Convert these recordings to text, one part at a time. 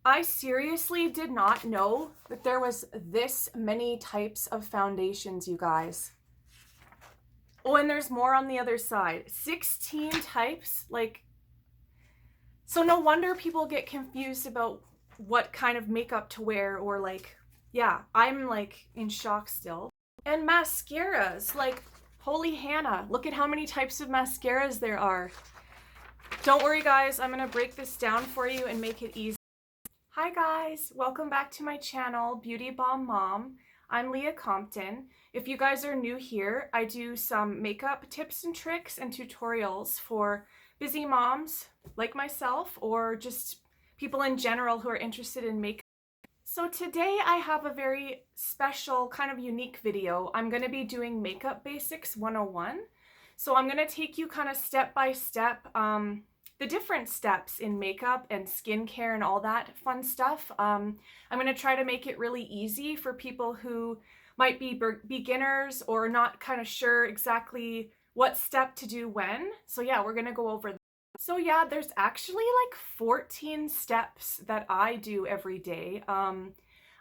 I seriously did not know that there was this many types of foundations, you guys. Oh, and there's more on the other side. 16 types, like, so no wonder people get confused about what kind of makeup to wear, or like, yeah, I'm like in shock still. And mascaras, like, holy Hannah, look at how many types of mascaras there are. Don't worry guys, I'm gonna break this down for you and make it easy. Hi guys, welcome back to my channel, Beauty Bomb Mom. I'm Leah Compton. If you guys are new here, I do some makeup tips and tricks and tutorials for busy moms like myself, or just people in general who are interested in makeup. So today I have a very special, kind of unique video. I'm going to be doing Makeup Basics 101. So I'm going to take you kind of step by step, the different steps in makeup and skincare and all that fun stuff. I'm going to try to make it really easy for people who might be beginners or not kind of sure exactly what step to do when. So yeah, we're going to go over that. So yeah, there's actually like 14 steps that I do every day. I'm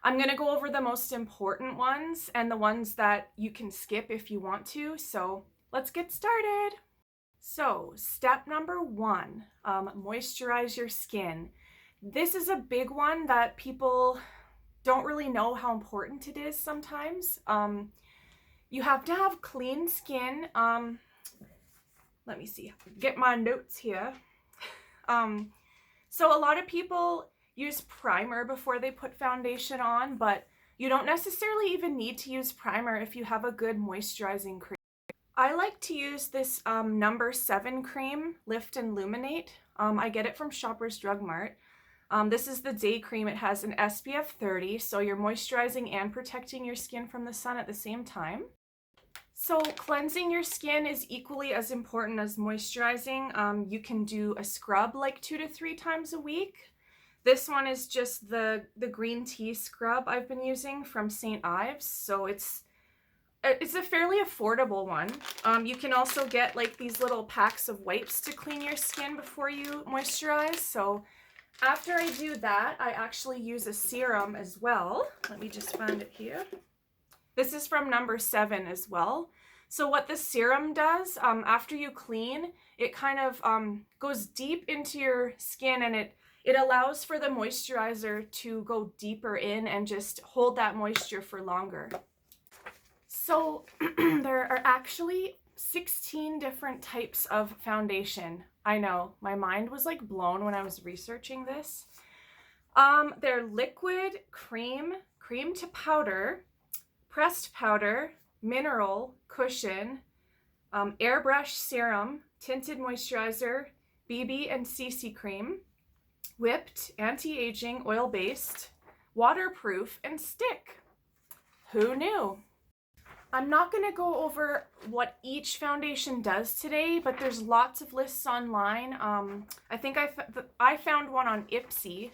going to go over the most important ones and the ones that you can skip if you want to. So let's get started. So step number 1, moisturize your skin. This is a big one that people don't really know how important it is sometimes. You have to have clean skin. Let me see, get my notes here. So a lot of people use primer before they put foundation on, but you don't necessarily even need to use primer if you have a good moisturizing cream. I like to use this number 7 cream, Lift and Luminate. I get it from Shoppers Drug Mart. This is the day cream. It has an SPF 30, so you're moisturizing and protecting your skin from the sun at the same time. So cleansing your skin is equally as important as moisturizing. You can do a scrub like 2 to 3 times a week. This one is just the green tea scrub I've been using from St. Ives, so it's a fairly affordable one. You can also get like these little packs of wipes to clean your skin before you moisturize. So after I do that, I actually use a serum as well. Let me just find it here. This is from number 7 as well. So what the serum does, after you clean, it kind of goes deep into your skin, and it allows for the moisturizer to go deeper in and just hold that moisture for longer. So there are actually 16 different types of foundation. I know, my mind was like blown when I was researching this. They're liquid, cream, cream to powder, pressed powder, mineral, cushion, airbrush serum, tinted moisturizer, BB and CC cream, whipped, anti-aging, oil-based, waterproof, and stick. Who knew? I'm not going to go over what each foundation does today, but there's lots of lists online. I think I found one on Ipsy.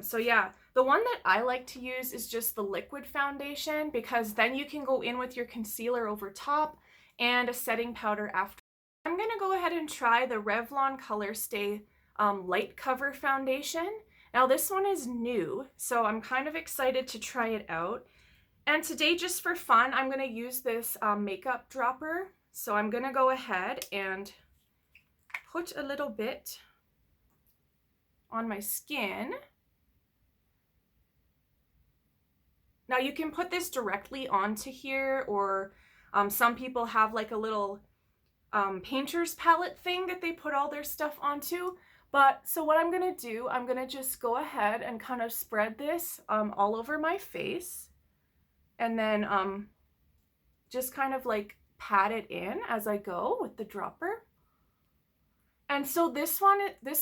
So yeah, the one that I like to use is just the liquid foundation, because then you can go in with your concealer over top and a setting powder after. I'm going to go ahead and try the Revlon Colorstay Light Cover Foundation. Now this one is new, so I'm kind of excited to try it out. And today, just for fun, I'm going to use this makeup dropper. So I'm going to go ahead and put a little bit on my skin. Now you can put this directly onto here, or some people have like a little painter's palette thing that they put all their stuff onto. But so what I'm going to do, I'm going to just go ahead and kind of spread this all over my face. And then just kind of like pat it in as I go with the dropper. And so this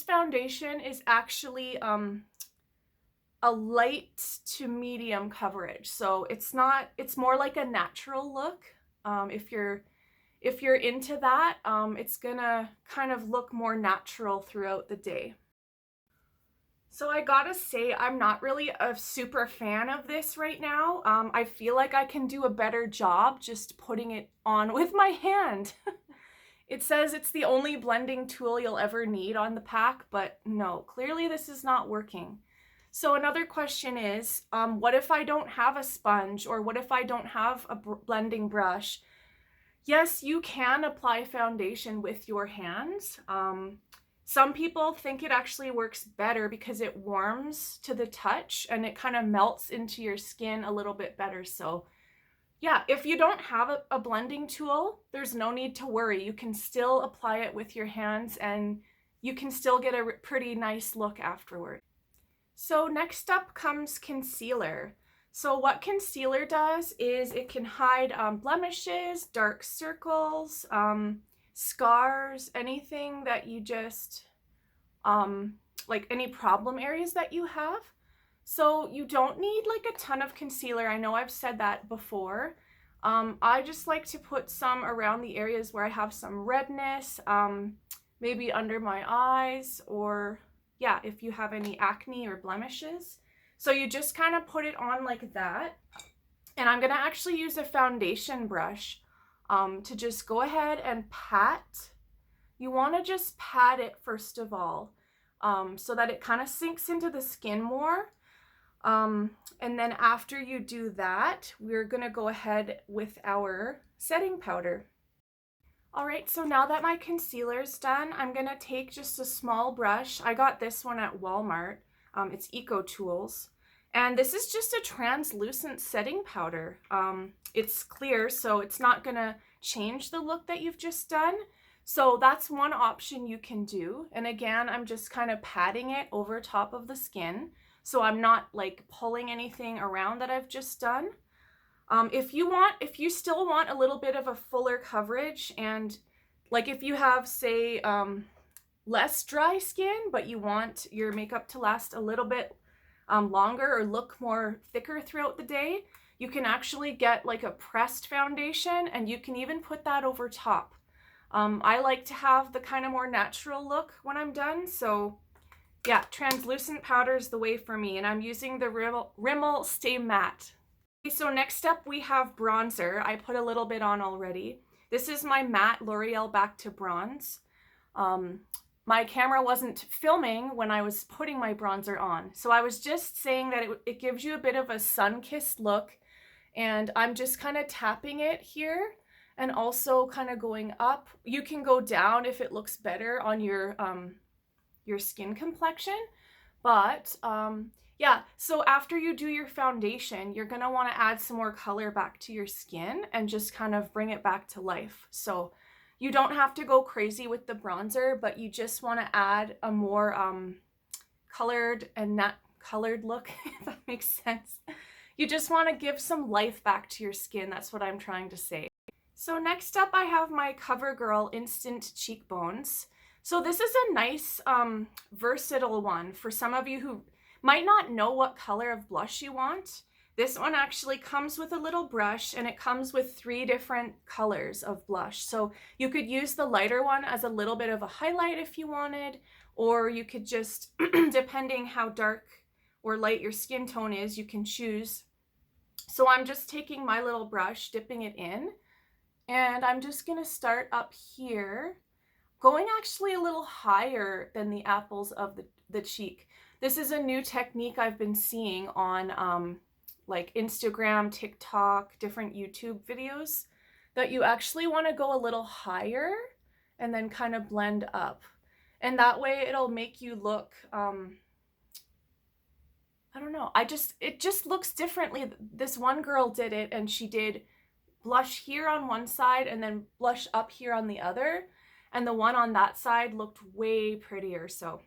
foundation is actually a light to medium coverage. So it's more like a natural look. If you're into that, it's gonna kind of look more natural throughout the day. So I gotta say, I'm not really a super fan of this right now. I feel like I can do a better job just putting it on with my hand. It says it's the only blending tool you'll ever need on the pack, but no, clearly this is not working. So another question is, what if I don't have a sponge, or what if I don't have a blending brush? Yes, you can apply foundation with your hands. Some people think it actually works better because it warms to the touch and it kind of melts into your skin a little bit better. So yeah, if you don't have a blending tool, there's no need to worry. You can still apply it with your hands and you can still get a pretty nice look afterward. So next up comes concealer. So what concealer does is it can hide blemishes, dark circles, scars, anything that you just, like any problem areas that you have. So you don't need like a ton of concealer. I know I've said that before. I just like to put some around the areas where I have some redness, maybe under my eyes, or yeah, if you have any acne or blemishes. So you just kind of put it on like that. And I'm gonna actually use a foundation brush to just go ahead and pat. You wanna just pat it first of all, so that it kind of sinks into the skin more. And then after you do that, we're gonna go ahead with our setting powder. All right, so now that my concealer's done, I'm gonna take just a small brush. I got this one at Walmart. It's Eco Tools. And this is just a translucent setting powder. It's clear, so it's not gonna change the look that you've just done. So that's one option you can do. And again, I'm just kind of patting it over top of the skin, so I'm not like pulling anything around that I've just done. If you still want a little bit of a fuller coverage, and like if you have, say, less dry skin, but you want your makeup to last a little bit longer or look more thicker throughout the day, you can actually get like a pressed foundation, and you can even put that over top. I like to have the kind of more natural look when I'm done, so yeah, translucent powder is the way for me, and I'm using the Rimmel Stay Matte. Okay, so next up we have bronzer. I put a little bit on already. This is my matte L'Oreal Back to Bronze. My camera wasn't filming when I was putting my bronzer on, so I was just saying that it gives you a bit of a sun-kissed look, and I'm just kind of tapping it here and also kind of going up. You can go down if it looks better on your skin complexion, but yeah, so after you do your foundation, you're gonna want to add some more color back to your skin and just kind of bring it back to life. So you don't have to go crazy with the bronzer, but you just want to add a more colored and not colored look, if that makes sense. You just want to give some life back to your skin. That's what I'm trying to say. So next up I have my Covergirl Instant Cheekbones. So this is a nice versatile one for some of you who might not know what color of blush you want. This one actually comes with a little brush, and it comes with 3 different colors of blush. So you could use the lighter one as a little bit of a highlight if you wanted, or you could just, depending how dark or light your skin tone is, you can choose. So I'm just taking my little brush, dipping it in, and I'm just gonna start up here, going actually a little higher than the apples of the cheek. This is a new technique I've been seeing on like Instagram, TikTok, different YouTube videos, that you actually want to go a little higher and then kind of blend up. And that way it'll make you look, I don't know, it just looks differently. This one girl did it, and she did blush here on one side and then blush up here on the other. And the one on that side looked way prettier. So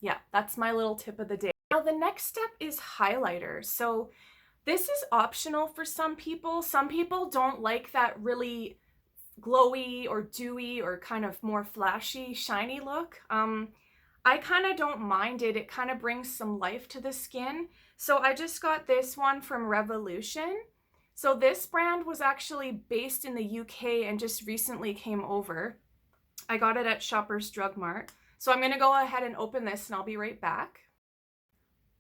yeah, that's my little tip of the day. Now the next step is highlighter. So this is optional for some people. Some people don't like that really glowy or dewy or kind of more flashy, shiny look. I kind of don't mind it. It kind of brings some life to the skin. So I just got this one from Revolution. So this brand was actually based in the UK and just recently came over. I got it at Shoppers Drug Mart. So I'm going to go ahead and open this, and I'll be right back.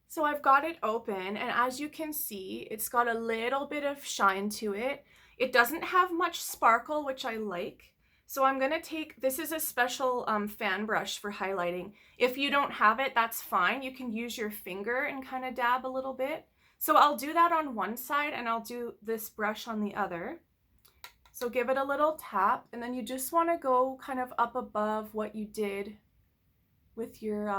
So I've got it open, and as you can see, it's got a little bit of shine to it. It doesn't have much sparkle, which I like. So I'm gonna take, this is a special fan brush for highlighting. If you don't have it, that's fine. You can use your finger and kind of dab a little bit. So I'll do that on one side and I'll do this brush on the other. So give it a little tap, and then you just want to go kind of up above what you did with your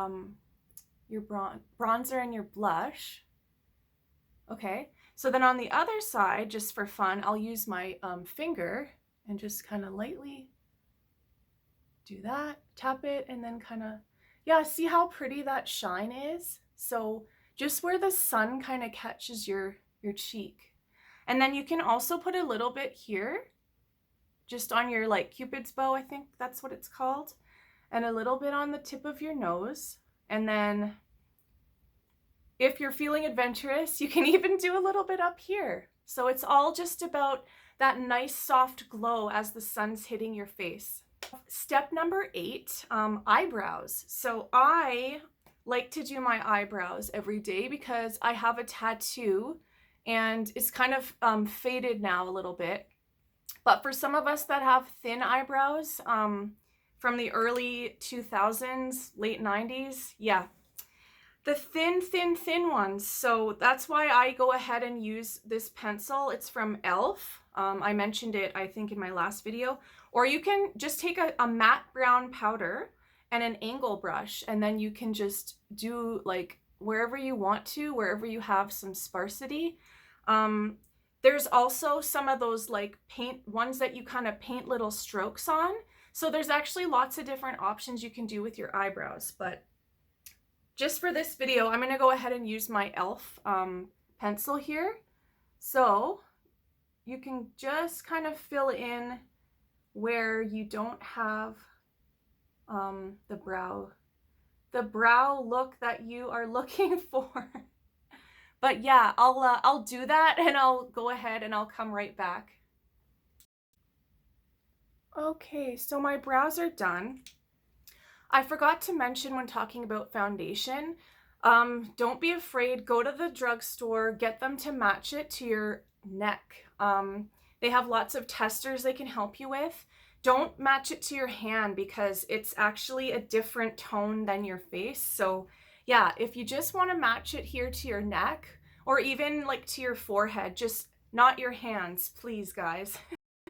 bronzer and your blush. Okay, so then on the other side, just for fun, I'll use my finger and just kind of lightly do that, tap it, and then kind of, yeah, see how pretty that shine is? So just where the sun kind of catches your cheek. And then you can also put a little bit here, just on your like Cupid's bow, I think that's what it's called, and a little bit on the tip of your nose. And then if you're feeling adventurous, you can even do a little bit up here. So it's all just about that nice soft glow as the sun's hitting your face. Step number 8, eyebrows. So I like to do my eyebrows every day because I have a tattoo and it's kind of faded now a little bit. But for some of us that have thin eyebrows from the early 2000s, late 90s, yeah, the thin ones. So that's why I go ahead and use this pencil. It's from e.l.f. I mentioned it, I think, in my last video. Or you can just take a matte brown powder and an angle brush, and then you can just do like wherever you want to, wherever you have some sparsity. There's also some of those like paint ones that you kind of paint little strokes on. So there's actually lots of different options you can do with your eyebrows. But just for this video, I'm going to go ahead and use my e.l.f. Pencil here. So you can just kind of fill in where you don't have the brow look that you are looking for. But yeah, I'll do that and I'll go ahead and I'll come right back. Okay, so my brows are done. I forgot to mention when talking about foundation, don't be afraid, go to the drugstore, get them to match it to your neck. They have lots of testers they can help you with. Don't match it to your hand because it's actually a different tone than your face. So yeah, if you just want to match it here to your neck or even like to your forehead, just not your hands, please, guys.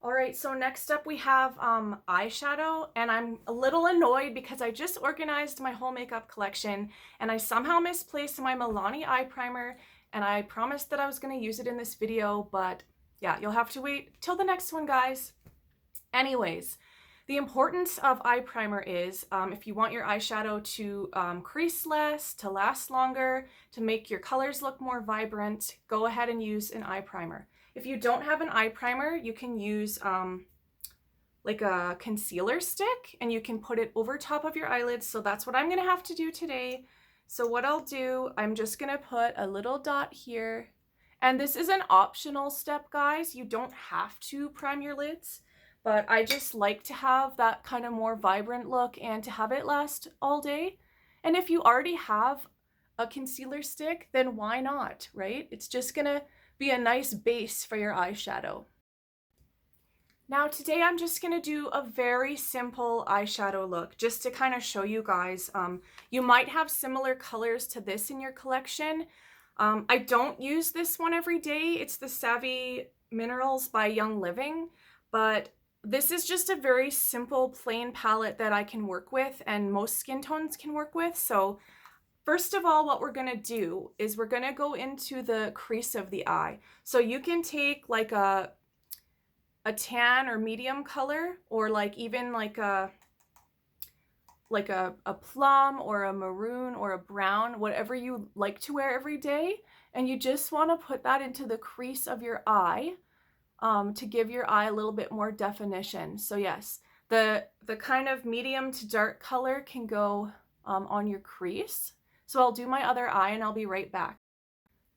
All right, so next up we have eyeshadow, and I'm a little annoyed because I just organized my whole makeup collection and I somehow misplaced my Milani eye primer, and I promised that I was going to use it in this video, but yeah, you'll have to wait till the next one, guys. Anyways, the importance of eye primer is if you want your eyeshadow to crease less, to last longer, to make your colors look more vibrant, go ahead and use an eye primer. If you don't have an eye primer, you can use like a concealer stick and you can put it over top of your eyelids. So that's what I'm gonna have to do today. So what I'll do, I'm just gonna put a little dot here. And this is an optional step, guys. You don't have to prime your lids, but I just like to have that kind of more vibrant look and to have it last all day. And if you already have a concealer stick, then why not, right? It's just gonna be a nice base for your eyeshadow. Now today I'm just gonna do a very simple eyeshadow look just to kind of show you guys. You might have similar colors to this in your collection. I don't use this one every day. It's the Savvy Minerals by Young Living, but this is just a very simple plain palette that I can work with and most skin tones can work with. So first of all, what we're gonna do is we're gonna go into the crease of the eye. So you can take like a tan or medium color, or like even like a plum or a maroon or a brown, whatever you like to wear every day. And you just wanna put that into the crease of your eye to give your eye a little bit more definition. So yes, the kind of medium to dark color can go on your crease. So I'll do my other eye and I'll be right back.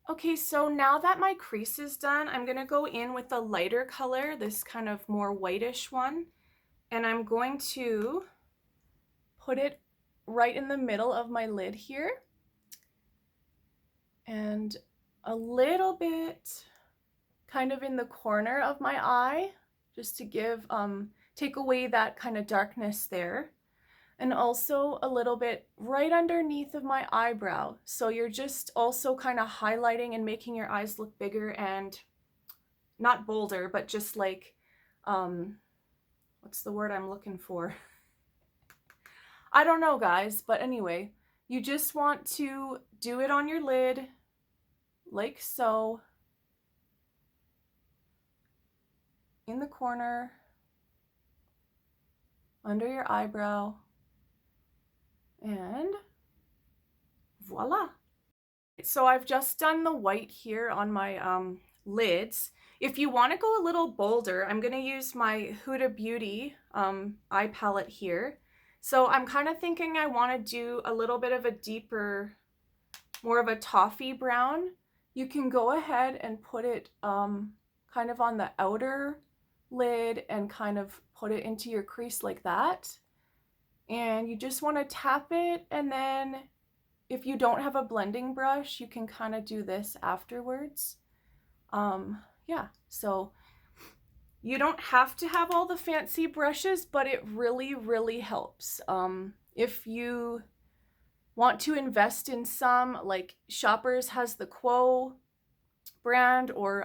Okay, so now that my crease is done, I'm gonna go in with the lighter color, this kind of more whitish one, and I'm going to put it right in the middle of my lid here, and a little bit kind of in the corner of my eye, just to give take away that kind of darkness there. And also a little bit right underneath of my eyebrow. So you're just also kind of highlighting and making your eyes look bigger and not bolder, but just like, what's the word I'm looking for? I don't know, guys, but anyway, you just want to do it on your lid, like so, in the corner, under your eyebrow, and voila. So I've just done the white here on my lids. If you want to go a little bolder, I'm going to use my Huda Beauty eye palette here. So I'm kind of thinking I want to do a little bit of a deeper, more of a toffee brown. You can go ahead and put it kind of on the outer lid and kind of put it into your crease like that. And you just want to tap it, and then if you don't have a blending brush, you can kind of do this afterwards. Yeah, so you don't have to have all the fancy brushes, but it really, really helps. If you want to invest in some, like Shoppers has the Quo brand, or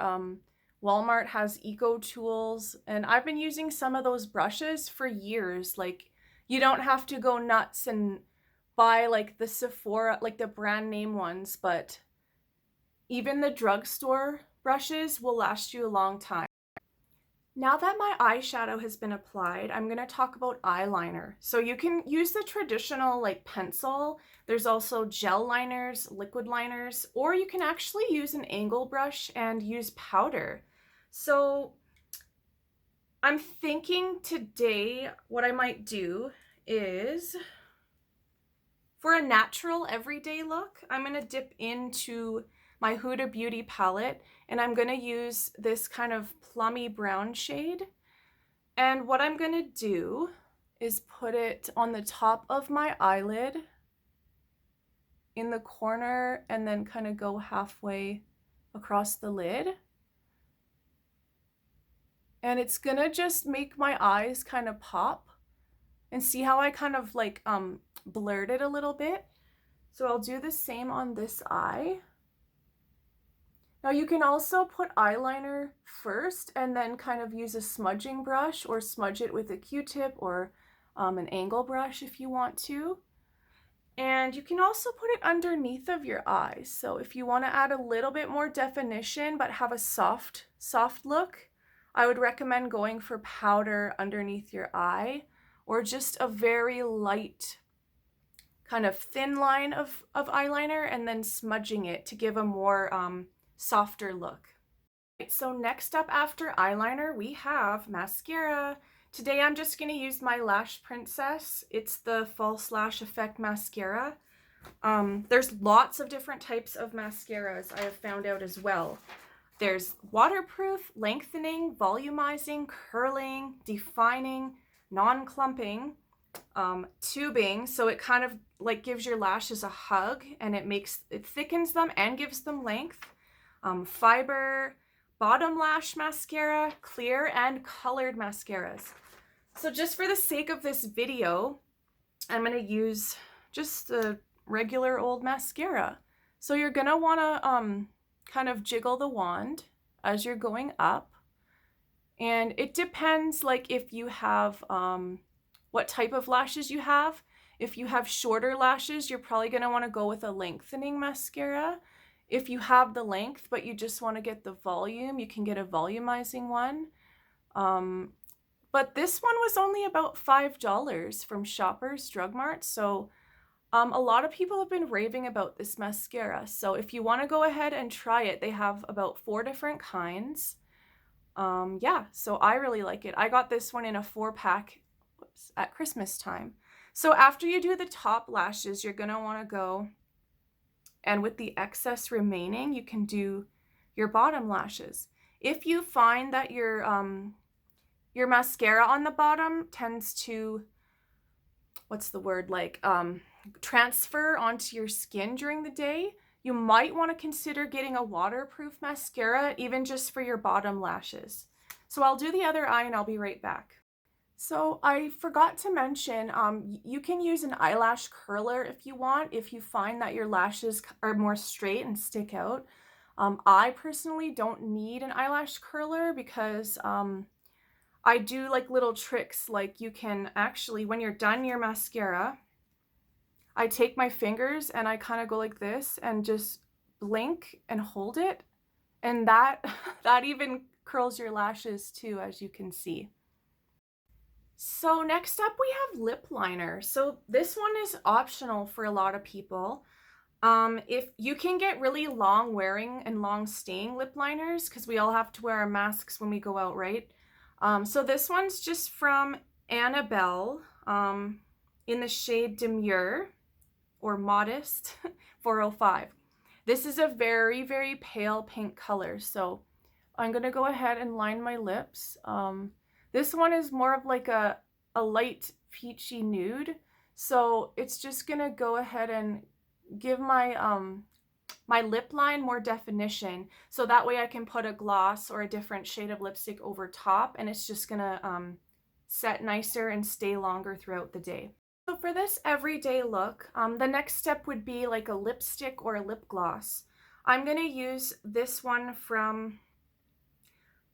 Walmart has Eco Tools, and I've been using some of those brushes for years. Like, you don't have to go nuts and buy like the Sephora, like the brand name ones, but even the drugstore brushes will last you a long time. Now that my eyeshadow has been applied, I'm going to talk about eyeliner. So you can use the traditional like pencil. There's also gel liners, liquid liners, or you can actually use an angle brush and use powder. So I'm thinking today what I might do is, for a natural everyday look, I'm going to dip into my Huda Beauty palette, and I'm going to use this kind of plummy brown shade. And what I'm going to do is put it on the top of my eyelid, in the corner, and then kind of go halfway across the lid. And it's going to just make my eyes kind of pop. And see how I kind of like blurred it a little bit? So I'll do the same on this eye. Now you can also put eyeliner first and then kind of use a smudging brush, or smudge it with a Q-tip, or an angle brush if you want to. And you can also put it underneath of your eyes. So if you want to add a little bit more definition but have a soft look, I would recommend going for powder underneath your eye, or just a very light kind of thin line of eyeliner, and then smudging it to give a more softer look. So next up after eyeliner, we have mascara. Today I'm just going to use my Lash Princess. It's the False Lash Effect Mascara. There's lots of different types of mascaras I have found out as well. There's waterproof, lengthening, volumizing, curling, defining, non-clumping, tubing, so it kind of like gives your lashes a hug, and it thickens them and gives them length. Fiber, bottom lash mascara, clear and colored mascaras. So just for the sake of this video, I'm going to use just a regular old mascara. So you're going to want to kind of jiggle the wand as you're going up. And it depends, like, if you have what type of lashes you have. If you have shorter lashes, you're probably going to want to go with a lengthening mascara. If you have the length but you just want to get the volume, you can get a volumizing one. But this one was only about $5 from Shoppers Drug Mart, so a lot of people have been raving about this mascara. So if you want to go ahead and try it, they have about 4 different kinds. Yeah, so I really like it. I got this one in a 4-pack at Christmas time. So after you do the top lashes, you're going to want to go, and with the excess remaining, you can do your bottom lashes. If you find that your mascara on the bottom tends to, transfer onto your skin during the day, you might want to consider getting a waterproof mascara, even just for your bottom lashes. So I'll do the other eye and I'll be right back. So I forgot to mention, you can use an eyelash curler if you want, if you find that your lashes are more straight and stick out. I personally don't need an eyelash curler because I do like little tricks, like you can actually, when you're done your mascara, I take my fingers and I kind of go like this and just blink and hold it, and that that even curls your lashes too, as you can see. So next up we have lip liner. So this one is optional for a lot of people. If you can get really long wearing and long staying lip liners, because we all have to wear our masks when we go out, right? So this one's just from Annabelle, in the shade Demure or Modest 405. This is a very, very pale pink color, so I'm gonna go ahead and line my lips. This one is more of like a light peachy nude, so it's just gonna go ahead and give my my lip line more definition, so that way I can put a gloss or a different shade of lipstick over top, and it's just gonna set nicer and stay longer throughout the day. So for this everyday look, the next step would be like a lipstick or a lip gloss. I'm gonna use this one from,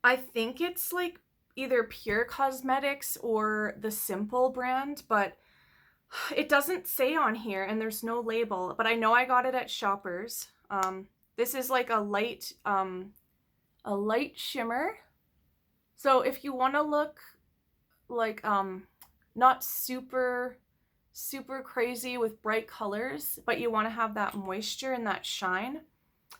I think it's like either Pure Cosmetics or the Simple brand, but it doesn't say on here and there's no label, but I know I got it at Shoppers. This is like a light shimmer. So if you want to look like not super crazy with bright colors, but you want to have that moisture and that shine,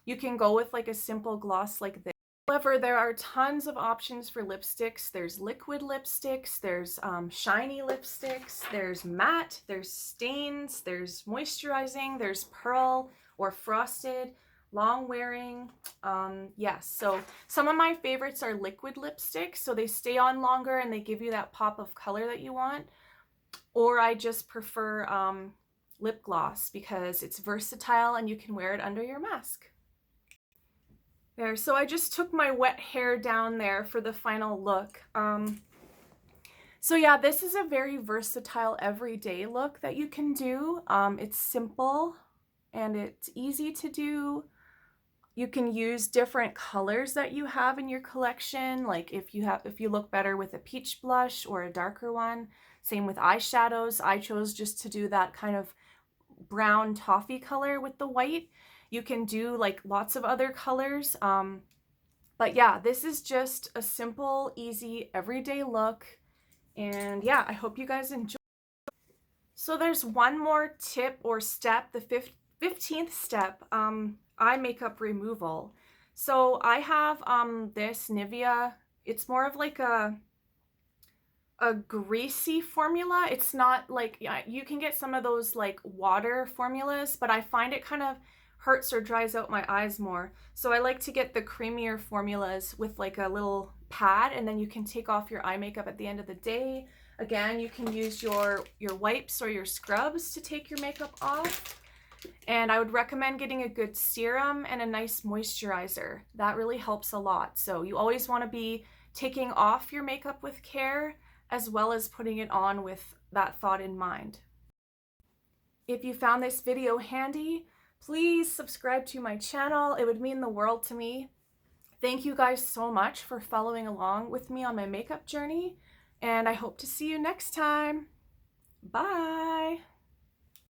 you can go with like a simple gloss like this. However, there are tons of options for lipsticks. There's liquid lipsticks, there's shiny lipsticks, there's matte, there's stains, there's moisturizing, there's pearl or frosted, long wearing. Yes, so some of my favorites are liquid lipsticks, so they stay on longer and they give you that pop of color that you want. Or I just prefer lip gloss because it's versatile and you can wear it under your mask. There, so I just took my wet hair down there for the final look. So yeah, this is a very versatile everyday look that you can do. It's simple and it's easy to do. You can use different colors that you have in your collection, like if you look better with a peach blush or a darker one. Same with eyeshadows. I chose just to do that kind of brown toffee color with the white. You can do like lots of other colors. But yeah, this is just a simple, easy, everyday look. And yeah, I hope you guys enjoy. So there's one more tip or step, the 15th step, eye makeup removal. So I have this Nivea. It's more of like a greasy formula. It's not like, yeah, you can get some of those like water formulas, but I find it kind of hurts or dries out my eyes more. So I like to get the creamier formulas with like a little pad, and then you can take off your eye makeup at the end of the day. Again, you can use your wipes or your scrubs to take your makeup off. And I would recommend getting a good serum and a nice moisturizer. That really helps a lot. So you always want to be taking off your makeup with care, as well as putting it on with that thought in mind. If you found this video handy, please subscribe to my channel. It would mean the world to me. Thank you guys so much for following along with me on my makeup journey, and I hope to see you next time. Bye!